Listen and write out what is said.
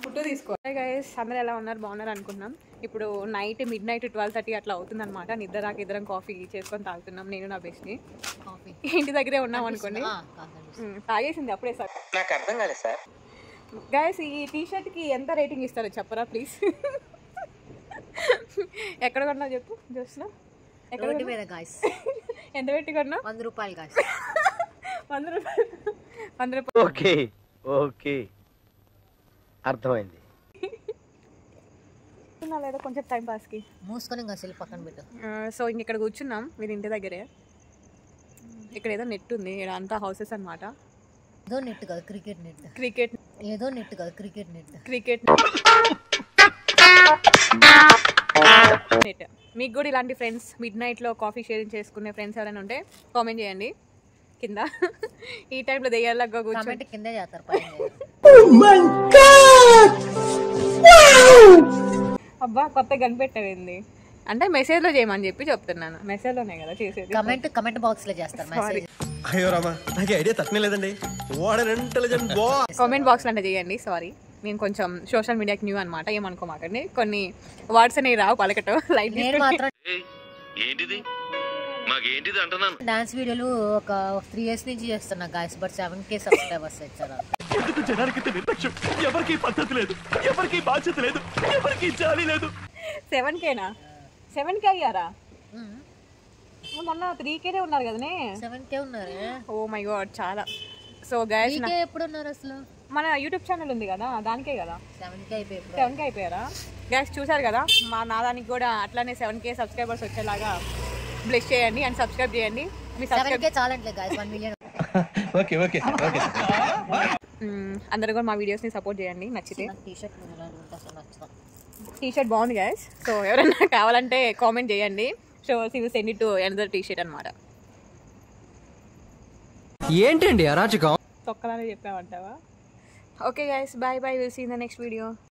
Food తీసుకో guys. అందరూ ఎలా ఉన్నారు? బాగున్నారు అనుకున్నాం. ఇప్పుడు నైట్ మిడ్-నైట్ 12:30 అట్లా అవుతుంది అనమాట. నిద్ర రాక ఇద్దరం కాఫీ చేసుకొని తాగుతున్నాం, నేను నా బెస్ట్ని. ఇంటి దగ్గరే ఉన్నాం అనుకోండి. తాగేసింది అప్పుడే సార్. నాకు అర్థం కాలేదు సార్. గైస్ ఈ టీషర్ట్కి ఎంత రేటింగ్ ఇస్తారో చెప్పరా ప్లీజ్. ఎక్కడ కొన్నావు చెప్పు చూసిన. ఎక్కడ ఎంత పెట్టి కొన్నావు? 100 రూపాయలు. 100 రూపాయలు. 100 రూపాయలు. ఓకే ఓకే అర్థమైంది. లేదా కొంచెం టైం పాస్కి మూసుకొని ఇంకా సెల్ పక్కన పెట్టు. సో ఇంక ఇక్కడ కూర్చున్నాం మీరు ఇంటి దగ్గరే. ఇక్కడ ఏదో నెట్ ఉంది, ఇక్కడ అంతా హౌసెస్ అనమాట. ఏదో నెట్ కాదు, క్రికెట్ నెట్. క్రికెట్ ఏదో నెట్ కాదు, క్రికెట్ నెట్. Cricket net. మీకు కూడా ఇలాంటి ఫ్రెండ్స్ మిడ్-నైట్లో కాఫీ షేరింగ్ చేసుకునే ఫ్రెండ్స్ ఎవరైనా ఉంటే కామెంట్ చేయండి కింద. ఈ టైంలో దెయ్యాలగా కూర్చోండి కింద చేస్తారు. అబ్బా కొత్త కనిపెట్టవేంది అంటే మెసేజ్లో చేయమని చెప్తున్నాను. మెసేజ్లోనే కదా చేసేది. కమెంట్ బాక్స్ లో చేస్తారు మెసేజ్. అయ్యో రామా, నాకు ఐడియా తక్కువ లేదండి. What an intelligent boy. Comment బాక్స్లో అంటే చేయండి. సారీ, నేను కొంచెం సోషల్ మీడియాకి న్యూ అనమాట, ఏమనుకోమాకండి. కొన్ని వర్డ్స్ అనేవి రావు పలకటం. లైట్ నేను మాత్రం ఏంటిది మాకేంటిది అంటున్నాను. డాన్స్ వీడియోలు ఒక 3 years నుంచి చేస్తున్నా గాయస్, బట్ 7K సబ్స్క్రైబర్స్ వచ్చారు. ఎందుకు జనానికి నిర్లక్ష్యం? ఎవరికి పద్ధతి లేదు, ఎవరికి బాధ్యత లేదు, ఎవరికి జాలి లేదు. 7Kనా? 7K అయ్యారా? మొన్న 3Kనే ఉన్నారు కదనే. 7K ఉన్నారు. ఓ మై గాడ్ చాలా. సో గైస్ ఎప్పుడు ఉన్నారు అసలు? మన యూట్యూబ్ ఛానల్ ఉంది కదా, దానికే కదా 7K అయిపోయారా? గైస్ చూసారు కదా, నా దానికి కూడా అట్లానే 7K సబ్స్క్రైబర్స్ వచ్చేలాగా బ్లెస్ చేయండి అండ్ సబ్స్క్రైబ్ చేయండి. మీ సబ్స్క్రైబ్ చాలంటే guys 1 million. Okay okay okay. అందరూ కూడా మా వీడియోస్ని సపోర్ట్ చేయండి. నచ్చితే టీషర్ట్ బాగుంది గైస్. సో ఎవరైనా కావాలంటే కామెంట్ చేయండి. So you send it to another T shirt అనమాట. ఏంటండి అరాచకం? తొక్కలానే చెప్పామంటావా? Okay guys, bye bye. Will see in the next video.